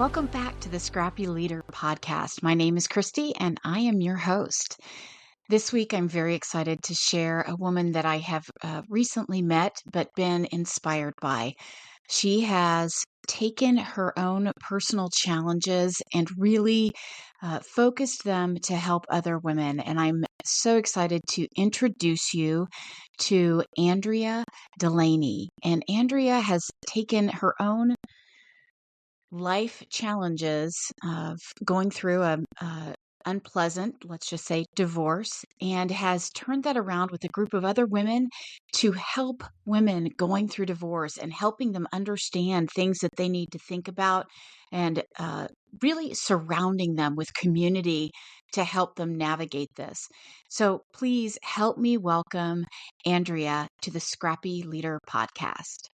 Welcome back to the Scrappy Leader Podcast. My name is Christy, and I am your host. This week, I'm very excited to share a woman that I have recently met but been inspired by. She has taken her own personal challenges and really focused them to help other women. And I'm so excited to introduce you to Andrea Delancy. And Andrea has taken her own life challenges of going through a unpleasant, let's just say, divorce, and has turned that around with a group of other women to help women going through divorce and helping them understand things that they need to think about, and really surrounding them with community to help them navigate this. So please help me welcome Andrea to the Scrappy Leader Podcast.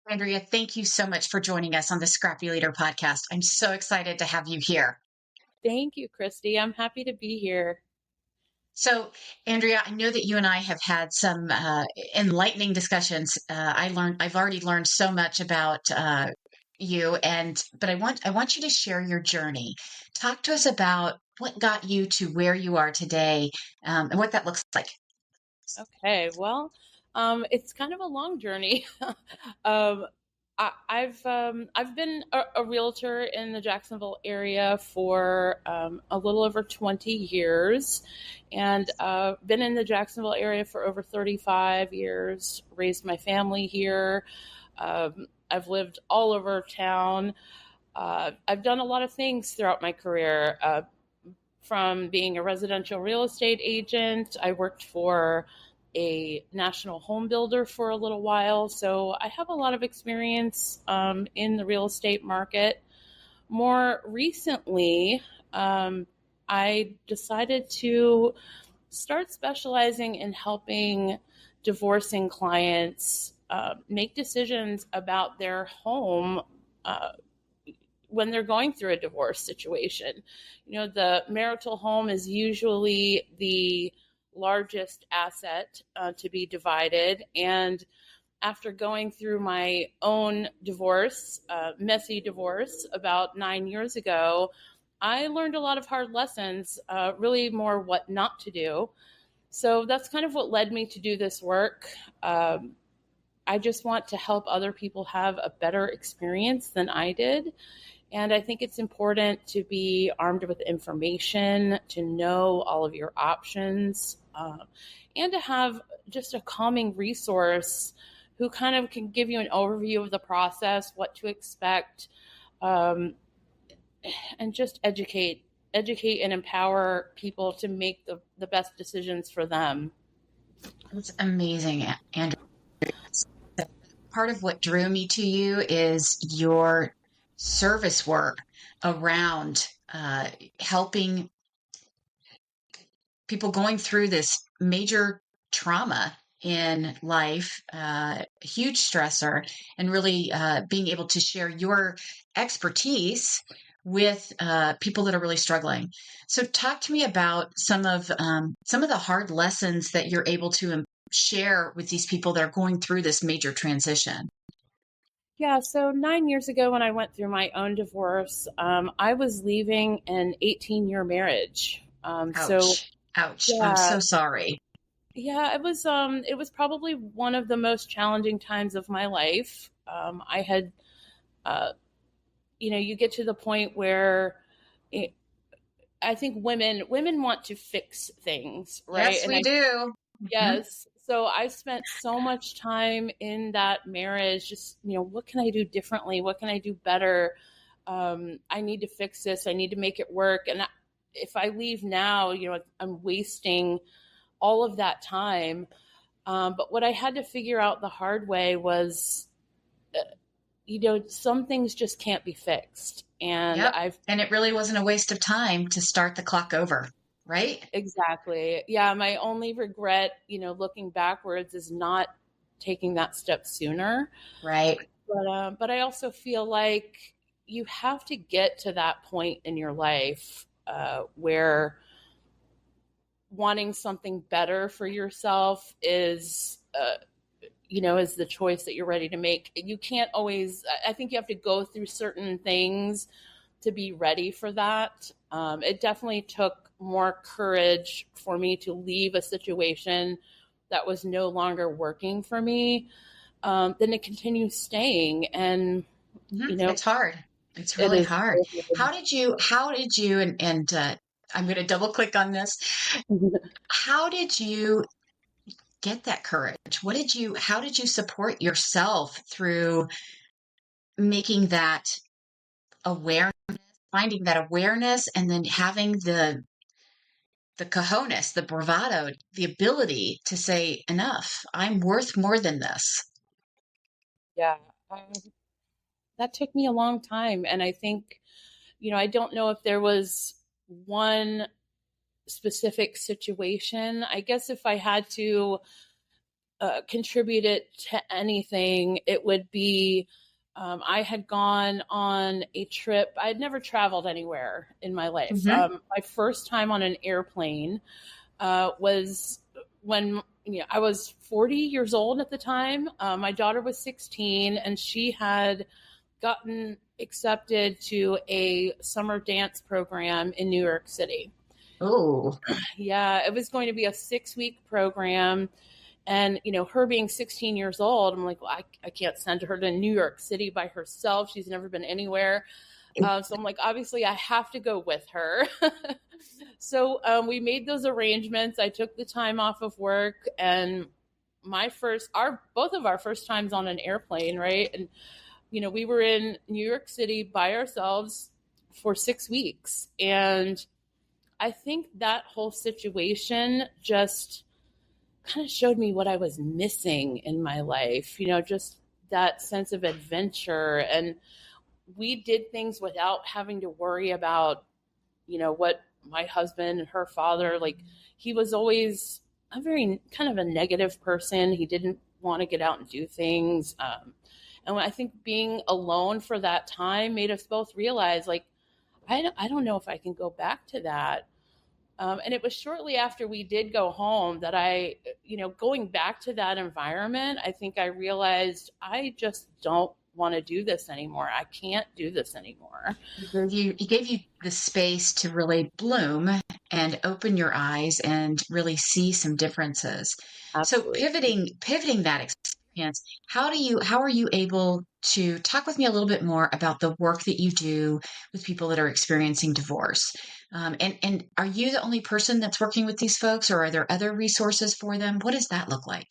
Andrea, thank you so much for joining us on the Scrappy Leader Podcast. I'm so excited to have you here. Thank you, Christy. I'm happy to be here. So, Andrea, I know that you and I have had some enlightening discussions. I've already learned so much about you, but I want you to share your journey. Talk to us about what got you to where you are today, and what that looks like. Okay, well, it's kind of a long journey. I've been a realtor in the Jacksonville area for a little over 20 years, and been in the Jacksonville area for over 35 years. Raised my family here. I've lived all over town. I've done a lot of things throughout my career. From being a residential real estate agent, I worked for a national home builder for a little while. So I have a lot of experience in the real estate market. More recently, I decided to start specializing in helping divorcing clients make decisions about their home when they're going through a divorce situation. You know, the marital home is usually the largest asset to be divided. And after going through my own divorce, messy divorce, about 9 years ago, I learned a lot of hard lessons, really more what not to do. So that's kind of what led me to do this work. I just want to help other people have a better experience than I did. And I think it's important to be armed with information, to know all of your options, and to have just a calming resource who kind of can give you an overview of the process, what to expect, and just educate and empower people to make the best decisions for them. That's amazing, Andrea. Part of what drew me to you is your service work around helping people going through this major trauma in life, huge stressor, and really being able to share your expertise with people that are really struggling. So talk to me about some of the hard lessons that you're able to share with these people that are going through this major transition. Yeah, so 9 years ago when I went through my own divorce, I was leaving an 18-year marriage. Ouch. Yeah. I'm so sorry. Yeah, it was probably one of the most challenging times of my life. I had, you get to the point where I think women want to fix things, right? Yes, we do. Yes. So I spent so much time in that marriage, just, what can I do differently? What can I do better? I need to fix this. I need to make it work. And if I leave now, I'm wasting all of that time. But what I had to figure out the hard way was, some things just can't be fixed. And and it really wasn't a waste of time to start the clock over. Right? Exactly. Yeah. My only regret, looking backwards, is not taking that step sooner. Right. But I also feel like you have to get to that point in your life where wanting something better for yourself is, is the choice that you're ready to make. You can't always, I think you have to go through certain things to be ready for that. It definitely took more courage for me to leave a situation that was no longer working for me than to continue staying. And, It's hard. It's it really is. hard. How did you, and I'm going to double click on this. How did you get that courage? How did you support yourself through making that awareness, finding that awareness, and then having the cojones, the bravado, the ability to say, enough, I'm worth more than this? Yeah. That took me a long time. And I think, I don't know if there was one specific situation. I guess if I had to contribute it to anything, it would be I had gone on a trip. I had never traveled anywhere in my life. Mm-hmm. My first time on an airplane was when I was 40 years old at the time. My daughter was 16, and she had gotten accepted to a summer dance program in New York City. Oh, Yeah, it was going to be a 6-week program. And, her being 16 years old, I'm like, well, I can't send her to New York City by herself. She's never been anywhere. So I'm like, obviously, I have to go with her. So we made those arrangements. I took the time off of work, and both of our first times on an airplane, right? And, we were in New York City by ourselves for 6 weeks. And I think that whole situation just kind of showed me what I was missing in my life, just that sense of adventure. And we did things without having to worry about, what my husband and her father, like, he was always a very kind of a negative person. He didn't want to get out and do things. And I think being alone for that time made us both realize, like, I don't know if I can go back to that. And it was shortly after we did go home that going back to that environment, I think I realized I just don't want to do this anymore. I can't do this anymore. He gave you the space to really bloom and open your eyes and really see some differences. Absolutely. So pivoting that experience, how are you able to talk with me a little bit more about the work that you do with people that are experiencing divorce? And are you the only person that's working with these folks, or are there other resources for them? What does that look like?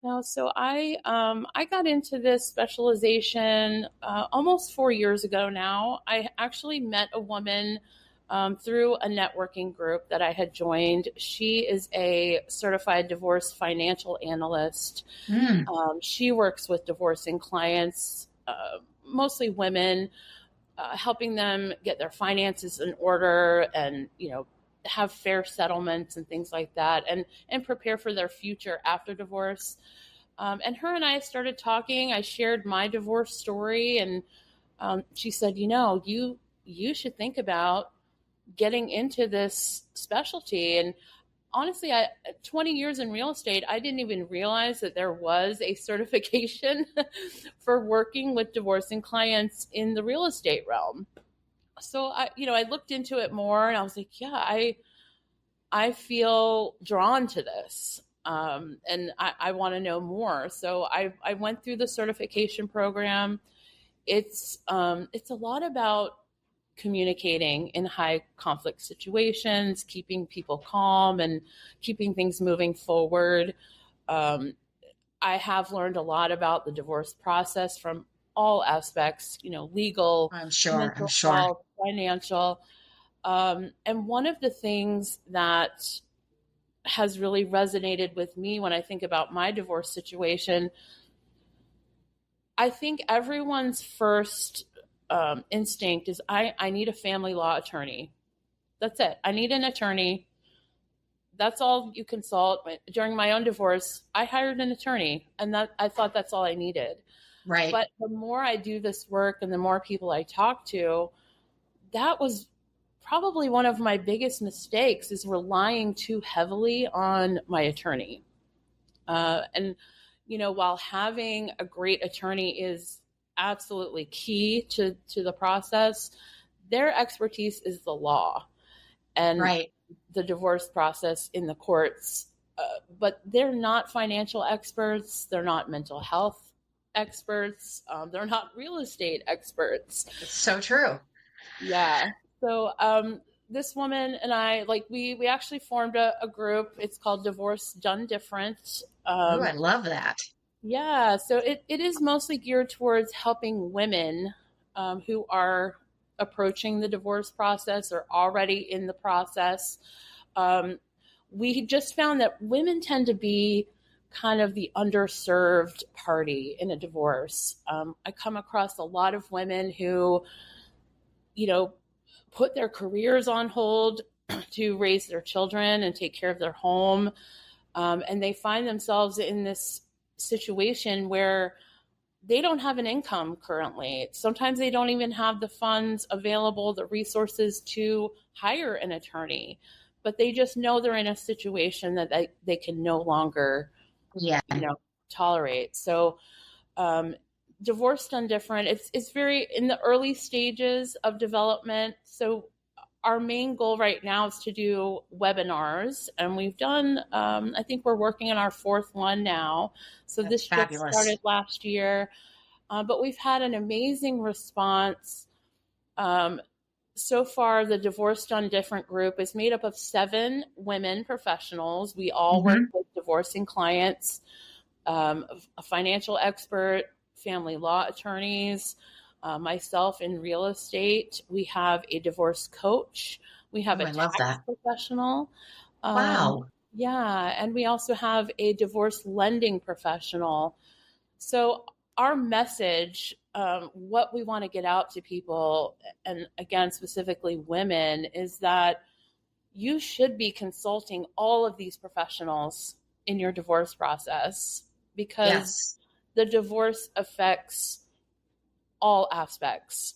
No, so I got into this specialization almost 4 years ago now. I actually met a woman through a networking group that I had joined. She is a certified divorce financial analyst. She works with divorcing clients, mostly women, helping them get their finances in order and, have fair settlements and things like that, and prepare for their future after divorce. And her and I started talking. I shared my divorce story, and she said, you should think about getting into this specialty. And honestly, 20 years in real estate, I didn't even realize that there was a certification for working with divorcing clients in the real estate realm. So I looked into it more, and I was like, yeah, I feel drawn to this. And I want to know more. So I went through the certification program. It's a lot about communicating in high conflict situations, keeping people calm, and keeping things moving forward. I have learned a lot about the divorce process from all aspects, legal, I'm sure. mental health, financial. And one of the things that has really resonated with me when I think about my divorce situation, I think everyone's first instinct is I need a family law attorney. That's it. I need an attorney. That's all you consult. During my own divorce, I hired an attorney, and I thought that's all I needed. Right. But the more I do this work and the more people I talk to, that was probably one of my biggest mistakes, is relying too heavily on my attorney. And while having a great attorney is absolutely key to the process, their expertise is the law and Right. the divorce process in the courts. But they're not financial experts. They're not mental health experts. They're not real estate experts. It's so true. Yeah. So this woman and I, we actually formed a group. It's called Divorce Done Different. Oh, I love that. Yeah. So it is mostly geared towards helping women who are approaching the divorce process or already in the process. We just found that women tend to be kind of the underserved party in a divorce. I come across a lot of women who, put their careers on hold to raise their children and take care of their home. And they find themselves in this situation where they don't have an income currently. Sometimes they don't even have the funds available, the resources to hire an attorney, but they just know they're in a situation that they can no longer, tolerate. So, Divorce Done Different, it's very in the early stages of development. So our main goal right now is to do webinars, and we've done, I think we're working on our fourth one now. So That's this fabulous. just started last year, but we've had an amazing response. So far, the Divorce Done Different group is made up of 7 women professionals. We all work with divorcing clients, a financial expert, family law attorneys, myself in real estate. We have a divorce coach. We have a tax professional. Wow. Yeah. And we also have a divorce lending professional. So our message, what we want to get out to people, and again, specifically women, is that you should be consulting all of these professionals in your divorce process, because the divorce affects all aspects.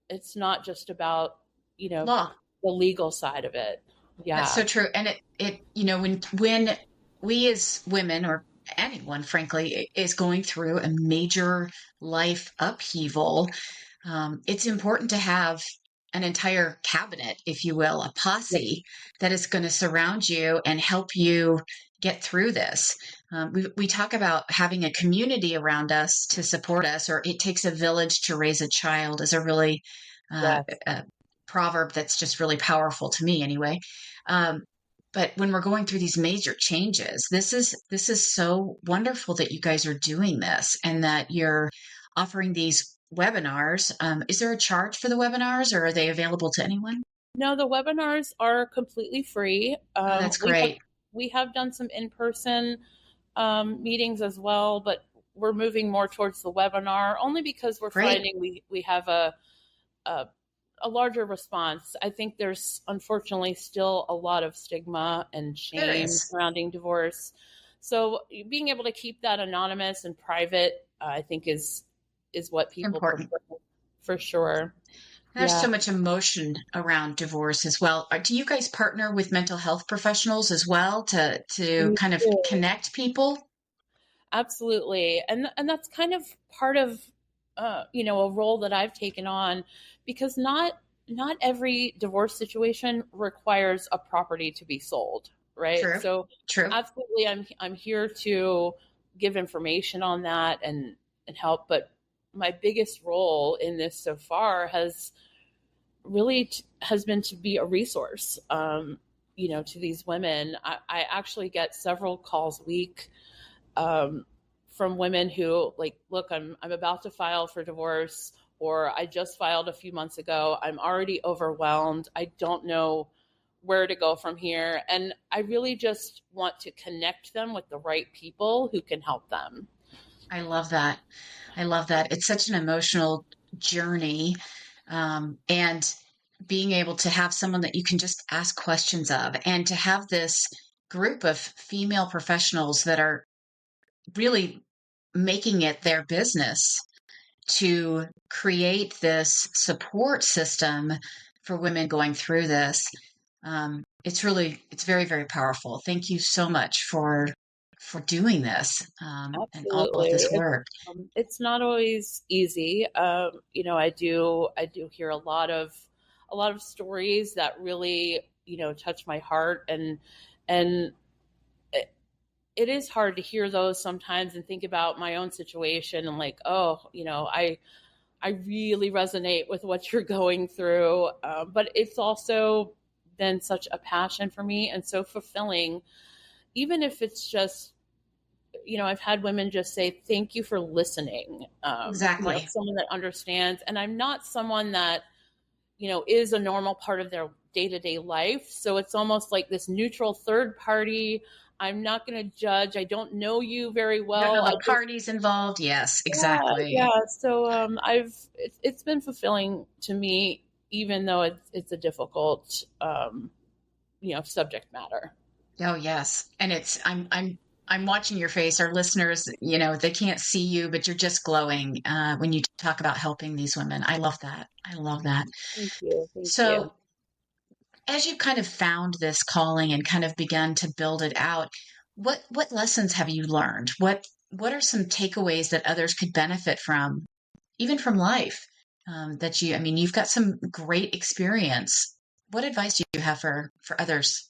It's not just about, law, the legal side of it. Yeah. That's so true. And when we as women, or anyone, frankly, is going through a major life upheaval, it's important to have an entire cabinet, if you will, a posse that is going to surround you and help you get through this. We talk about having a community around us to support us, or it takes a village to raise a child, is a really proverb that's just really powerful to me anyway. But when we're going through these major changes, this is so wonderful that you guys are doing this and that you're offering these webinars. Is there a charge for the webinars, or are they available to anyone? No, the webinars are completely free. That's great. We have done some in-person meetings as well, but we're moving more towards the webinar only because we're finding we have a larger response. I think there's unfortunately still a lot of stigma and shame surrounding divorce. So being able to keep that anonymous and private, I think is what people prefer, for sure. There's so much emotion around divorce as well. Do you guys partner with mental health professionals as well to kind of connect people? Absolutely. And that's kind of part of, a role that I've taken on, because not every divorce situation requires a property to be sold, right? True. Absolutely, I'm here to give information on that and help. But my biggest role in this so far has been to be a resource, to these women. I actually get several calls a week from women who look, I'm about to file for divorce, or I just filed a few months ago. I'm already overwhelmed. I don't know where to go from here. And I really just want to connect them with the right people who can help them. I love that. It's such an emotional journey. And being able to have someone that you can just ask questions of, and to have this group of female professionals that are really making it their business to create this support system for women going through this. It's very, very powerful. Thank you so much for for doing this, and all of Absolutely. this work. It's not always easy. I do hear a lot of stories that really, touch my heart, and it, it is hard to hear those sometimes and think about my own situation and like, oh, I really resonate with what you're going through. But it's also been such a passion for me and so fulfilling, even if it's just, I've had women just say, thank you for listening. Exactly. Someone that understands. And I'm not someone that, is a normal part of their day to day life. So it's almost like this neutral third party. I'm not going to judge. I don't know you very Don't know well. the parties involved. Yes, Yeah, exactly. yeah. So it's been fulfilling to me, even though it's a difficult, subject matter. Oh, yes. And I'm watching your face. Our listeners, they can't see you, but you're just glowing when you talk about helping these women. I love that. I love that. Thank you. Thank you. So, as you kind of found this calling and kind of begun to build it out, what lessons have you learned? What are some takeaways that others could benefit from, even from life? I mean, you've got some great experience. What advice do you have for others?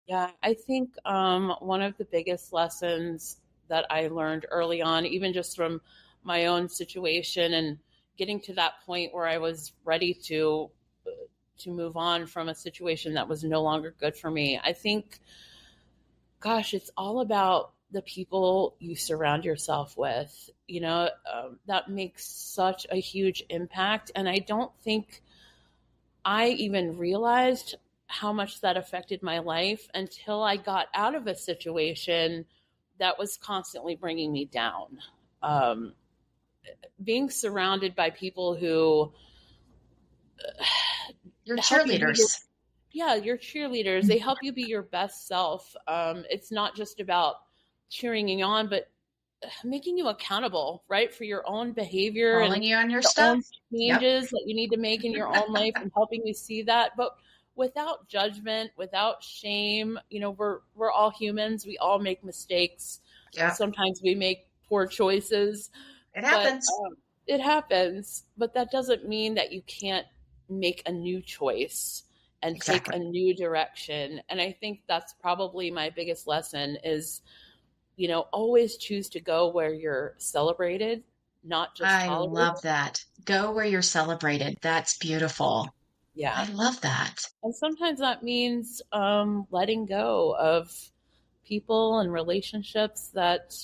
Yeah, I think one of the biggest lessons that I learned early on, even just from my own situation and getting to that point where I was ready to move on from a situation that was no longer good for me. I think, gosh, it's all about the people you surround yourself with. That makes such a huge impact, and I don't think I even realized how much that affected my life until I got out of a situation that was constantly bringing me down. Um, Being surrounded by people who Your help you be cheerleaders. your cheerleaders. They help you be your best self. It's not just about cheering you on, but making you accountable, right, for your own behavior Calling and you on your the stuff. own Yep. changes that you need to make in your own life and helping you see that, but without judgment, without shame. We're all humans. We all make mistakes. Yep. Sometimes we make poor choices, It but happens. it happens. But that doesn't mean that you can't make a new choice and take Exactly. a new direction. And I think that's probably my biggest lesson is, always choose to go where you're celebrated, not just I tolerated. love that. Go where you're celebrated. That's beautiful. I Yeah. love that. And sometimes that means letting go of people and relationships that,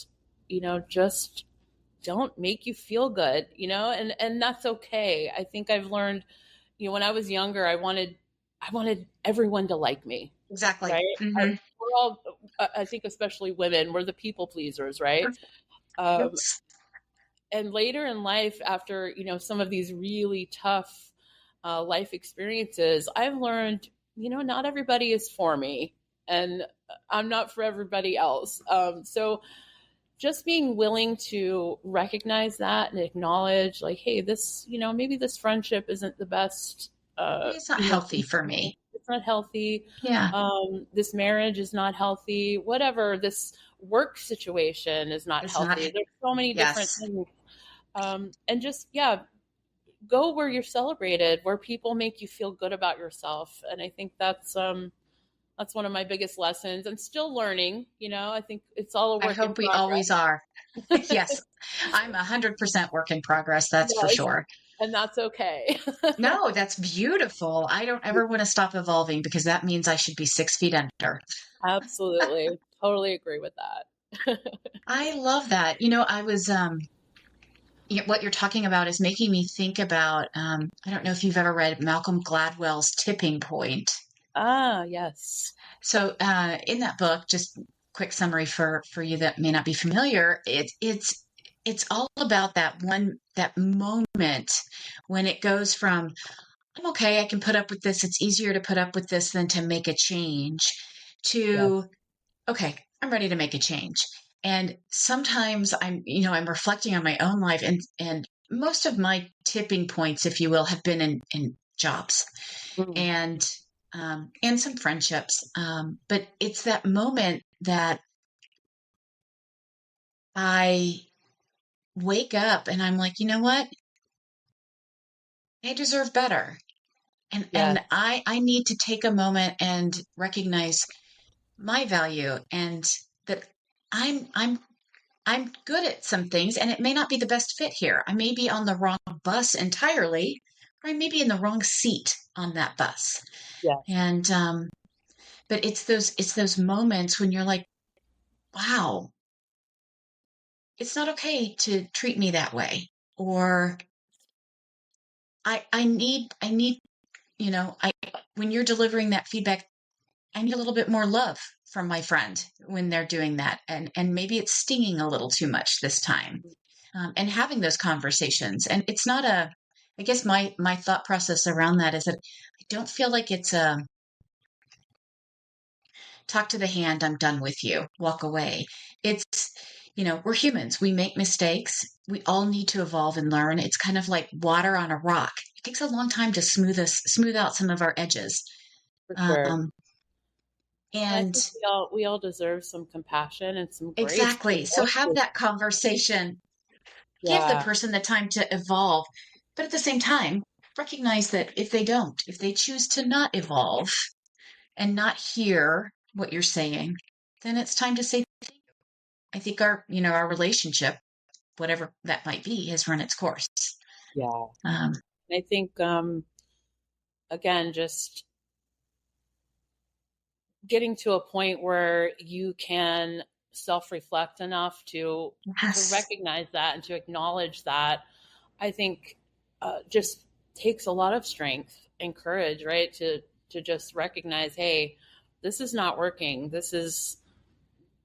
just don't make you feel good, and that's okay. I think I've learned, when I was younger, I wanted everyone to like me, Exactly. right? Hmm. We're all, I think, especially women, we're the people pleasers, right? Um, Yes. and later in life, after some of these really tough life experiences, I've learned, not everybody is for me, and I'm not for everybody else. So just being willing to recognize that and acknowledge, like, hey, this, maybe this friendship isn't the best. It's not healthy for me. It's not healthy. Yeah. This marriage is not healthy. Whatever, this work situation is not It's not. healthy. There's so many different Yes. things. And just, yeah, go where you're celebrated, where people make you feel good about yourself. And I think that's one of my biggest lessons. I'm still learning. I think it's all a I work in hope we always progress. are. Yes. I'm 100% work in progress. That's for Yes, sure. and that's okay. No, that's beautiful. I don't ever want to stop evolving because that means I should be 6 feet under. Absolutely. Totally agree with that. I love that. I was, what you're talking about is making me think about, I don't know if you've ever read Malcolm Gladwell's Tipping Point. Ah, yes. So, in that book, just quick summary for you that may not be familiar, it's all about that moment when it goes from I'm okay, I can put up with this. It's easier to put up with this than to make a change Yeah. to okay, I'm ready to make a change. And sometimes I'm reflecting on my own life and most of my tipping points, if you will, have been in jobs Mm. and some friendships. But it's that moment that I wake up and I'm like, you know what? I deserve better. And Yes, I need to take a moment and recognize my value and that I'm good at some things and it may not be the best fit here. I may be on the wrong bus entirely, or I may be in the wrong seat on that bus. yes, And but it's those moments when you're like, wow, it's not okay to treat me that way. Or I need, I when you're delivering that feedback, I need a little bit more love from my friend when they're doing that. And maybe it's stinging a little too much this time. And having those conversations. And it's not I guess my thought process around that is that I don't feel like it's a talk to the hand, I'm done with you, walk away. It's, we're humans. We make mistakes. We all need to evolve and learn. It's kind of like water on a rock. It takes a long time to smooth out some of our edges. for sure. Um, And I and think we all deserve some compassion and some grace. exactly. So have that conversation, give the Yeah, person the time to evolve, but at the same time, recognize that if they choose to not evolve and not hear what you're saying, then it's time to say, I think our relationship, whatever that might be, has run its course. yeah. Um, I think again, just getting to a point where you can self-reflect enough to yes. recognize that and to acknowledge that, I think just takes a lot of strength and courage, right? To just recognize, hey, this is not working. This is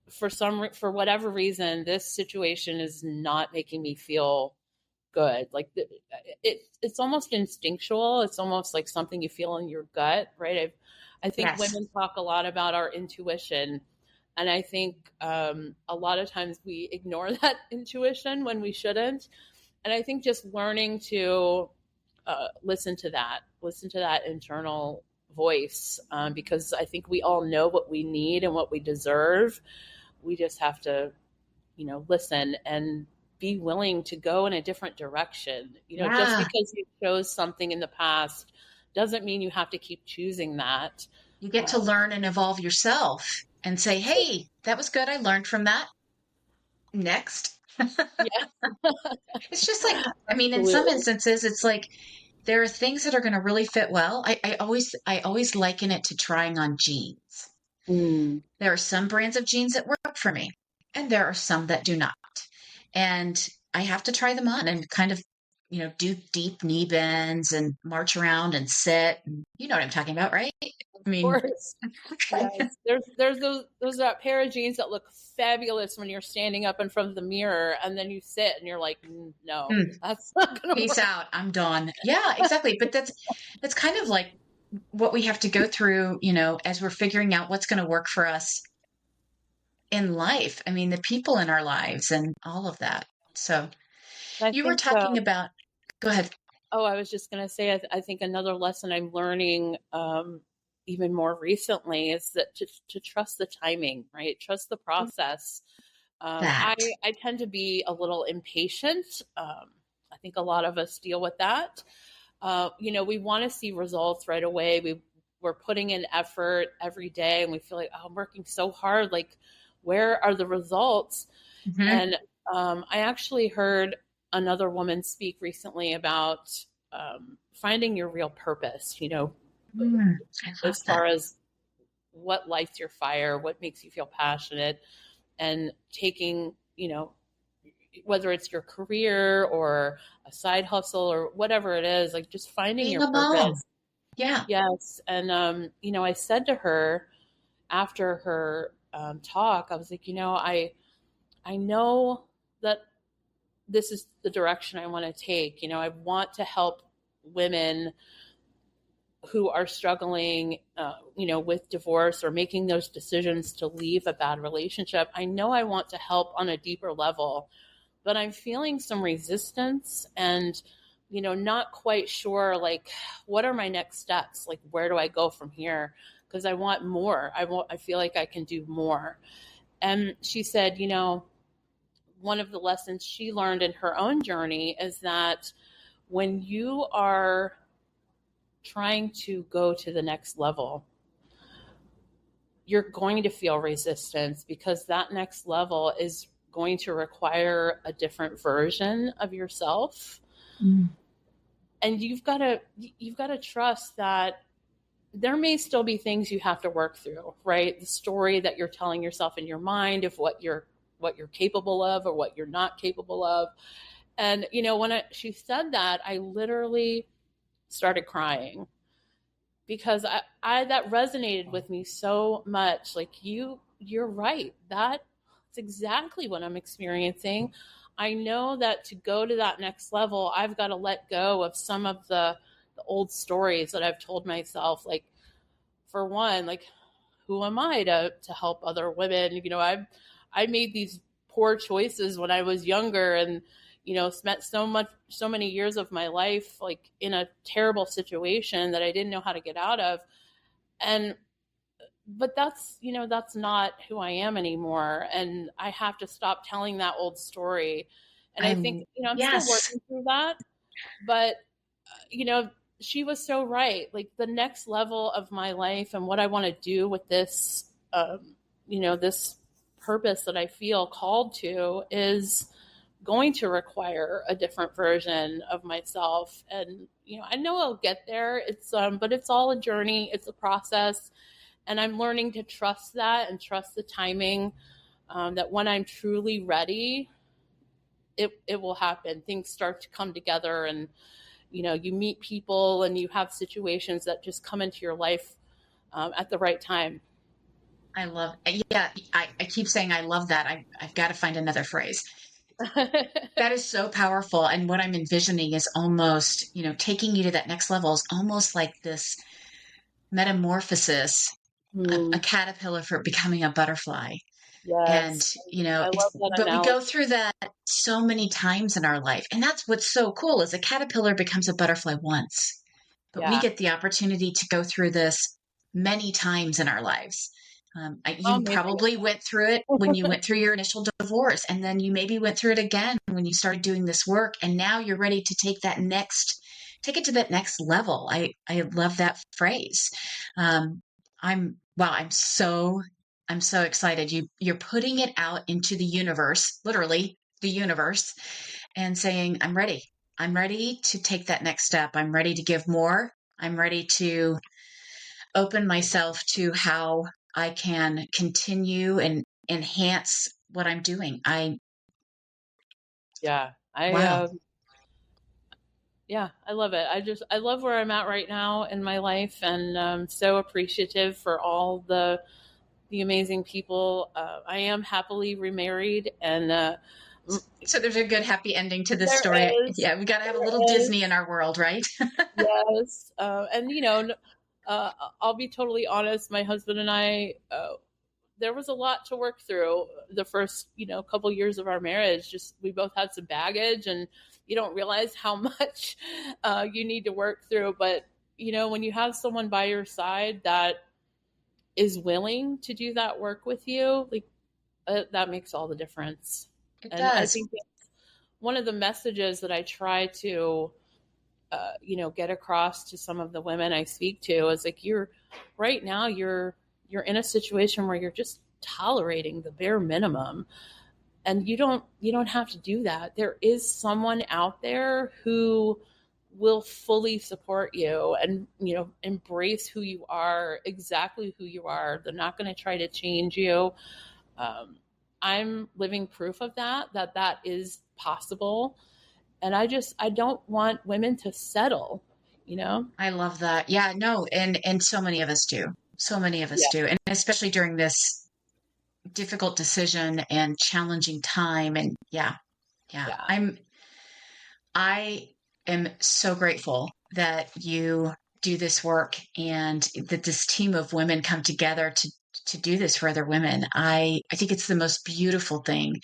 for whatever reason, this situation is not making me feel good. Like it's almost instinctual. It's almost like something you feel in your gut, right? I think Yes. women talk a lot about our intuition, and I think a lot of times we ignore that intuition when we shouldn't. And I think just learning to listen to that internal voice, because I think we all know what we need and what we deserve. We just have to, listen and be willing to go in a different direction. Just Yeah. because you chose something in the past doesn't mean you have to keep choosing that. You get to Um, learn and evolve yourself and say, hey, that was good. I learned from that. Next. yeah, It's just like, I mean, in some absolutely. instances, it's like there are things that are going to really fit well. I always liken it to trying on jeans. Mm, There are some brands of jeans that work for me, and there are some that do not. And I have to try them on and kind of, do deep knee bends and march around and sit. And you know what I'm talking about, right? of I mean, course. Yes. There's those that pair of jeans that look fabulous when you're standing up in front of the mirror, and then you sit and you're like, no, mm, that's not gonna peace work. out. I'm done. Yeah, exactly. But that's kind of like what we have to go through, as we're figuring out what's going to work for us in life. I mean, the people in our lives and all of that. So I you were think talking about, go ahead. Oh, I was just going to say, I think another lesson I'm learning even more recently is that to trust the timing, right? Trust the process. I That. I tend to be a little impatient. I think a lot of us deal with that. We want to see results right away. We're putting in effort every day, and we feel like, oh, I'm working so hard. Like, where are the results? Hmm. And I actually heard another woman speak recently about finding your real purpose, I love as that. far as what lights your fire, what makes you feel passionate, and taking, whether it's your career or a side hustle or whatever it is, like just finding Being your a mom. purpose. Yeah. Yes. And, I said to her after her talk, I was like, I know that this is the direction I want to take. I want to help women who are struggling, with divorce or making those decisions to leave a bad relationship. I know I want to help on a deeper level, but I'm feeling some resistance and, not quite sure, like, what are my next steps? Like, where do I go from here? Because I want more. I feel like I can do more. And she said, one of the lessons she learned in her own journey is that when you are trying to go to the next level, you're going to feel resistance because that next level is going to require a different version of yourself. Mm. And you've got to trust that there may still be things you have to work through, right? The story that you're telling yourself in your mind of what you're capable of or what you're not capable of. And, when she said that, I literally started crying because I that resonated with me so much. Like, you're right. That's exactly what I'm experiencing. I know that to go to that next level, I've got to let go of some of the old stories that I've told myself. Like, for one, like, who am I to help other women? I made these poor choices when I was younger and, spent so many years of my life, like, in a terrible situation that I didn't know how to get out of. But that's not who I am anymore. And I have to stop telling that old story. And I think, I'm still Yes. working through that, but, she was so right. Like, the next level of my life and what I want to do with this, this purpose that I feel called to is going to require a different version of myself. And, I know I'll get there. But it's all a journey. It's a process. And I'm learning to trust that and trust the timing, that when I'm truly ready, it will happen. Things start to come together and, you meet people and you have situations that just come into your life at the right time. I love, yeah, I keep saying I love that. I've got to find another phrase. That is so powerful. And what I'm envisioning is almost, taking you to that next level is almost like this metamorphosis, a caterpillar for becoming a butterfly. Yes. And, I love that but we analogy. go through that so many times in our life. And that's what's so cool is a caterpillar becomes a butterfly once, but we Yeah. get the opportunity to go through this many times in our lives. You Maybe. probably went through it when you went through your initial divorce, and then you maybe went through it again when you started doing this work. And now you're ready to take it to that next level. I love that phrase. I'm so excited. You're putting it out into the universe, literally the universe, and saying, I'm ready. I'm ready to take that next step. I'm ready to give more. I'm ready to open myself to how I can continue and enhance what I'm doing. Yeah. Wow. Yeah, I love it. I love where I'm at right now in my life, and so appreciative for all the amazing people. I am happily remarried, and So there's a good happy ending to this there story. is, Yeah, we got to have a little there is, Disney in our world, right? yes, and I'll be totally honest. My husband and I, there was a lot to work through the first, couple years of our marriage. Just we both had some baggage, and you don't realize how much you need to work through. But when you have someone by your side that is willing to do that work with you, like that makes all the difference. It And I does. think that's one of the messages that I try to, get across to some of the women I speak to is like, right now you're in a situation where you're just tolerating the bare minimum, and you don't have to do that. There is someone out there who will fully support you and embrace who you are, exactly who you are. They're not going to try to change you. I'm living proof of that is possible. And I don't want women to settle. I love that. Yeah, no, and so many of us do. So many of us Yeah. do. And especially during this difficult decision and challenging time. And yeah. Yeah. I am so grateful that you do this work and that this team of women come together to do this for other women. I think it's the most beautiful thing.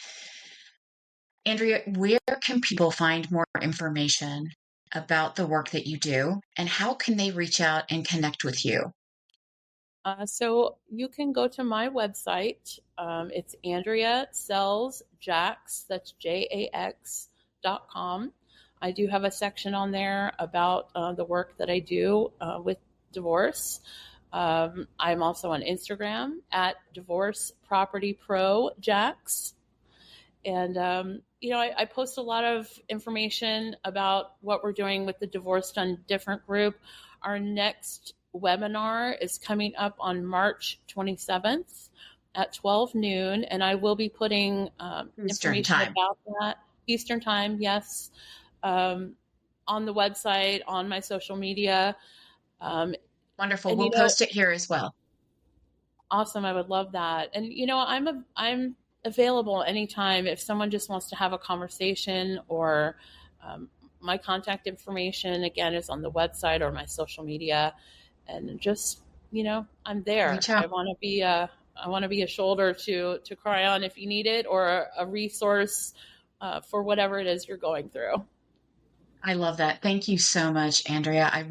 Andrea, where can people find more information about the work that you do, and how can they reach out and connect with you? So you can go to my website. It's Andrea Sells Jax, that's JAX.com. I do have a section on there about the work that I do with divorce. I'm also on Instagram at Divorce Property Pro Jax. And, I post a lot of information about what we're doing with the Divorce Done Different group. Our next webinar is coming up on March 27th at 12 noon, and I will be putting information about that. Eastern time, yes, on the website, on my social media. Wonderful. We'll post it here as well. Awesome. I would love that. And, I'm available anytime if someone just wants to have a conversation, or my contact information, again, is on the website or my social media. And just, I'm there. I want to be a shoulder to cry on if you need it, or a resource for whatever it is you're going through. I love that. Thank you so much, Andrea. I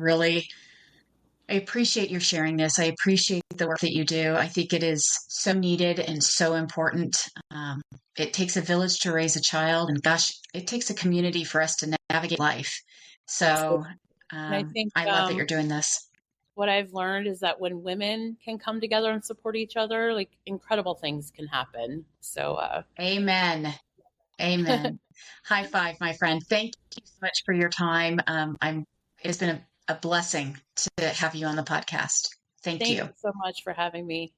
appreciate your sharing this. I appreciate the work that you do. I think it is so needed and so important. It takes a village to raise a child, and gosh, it takes a community for us to navigate life. So I love that you're doing this. What I've learned is that when women can come together and support each other, like, incredible things can happen. So, amen. Amen. High five, my friend. Thank you so much for your time. It's been a blessing to have you on the podcast. Thank you so much for having me.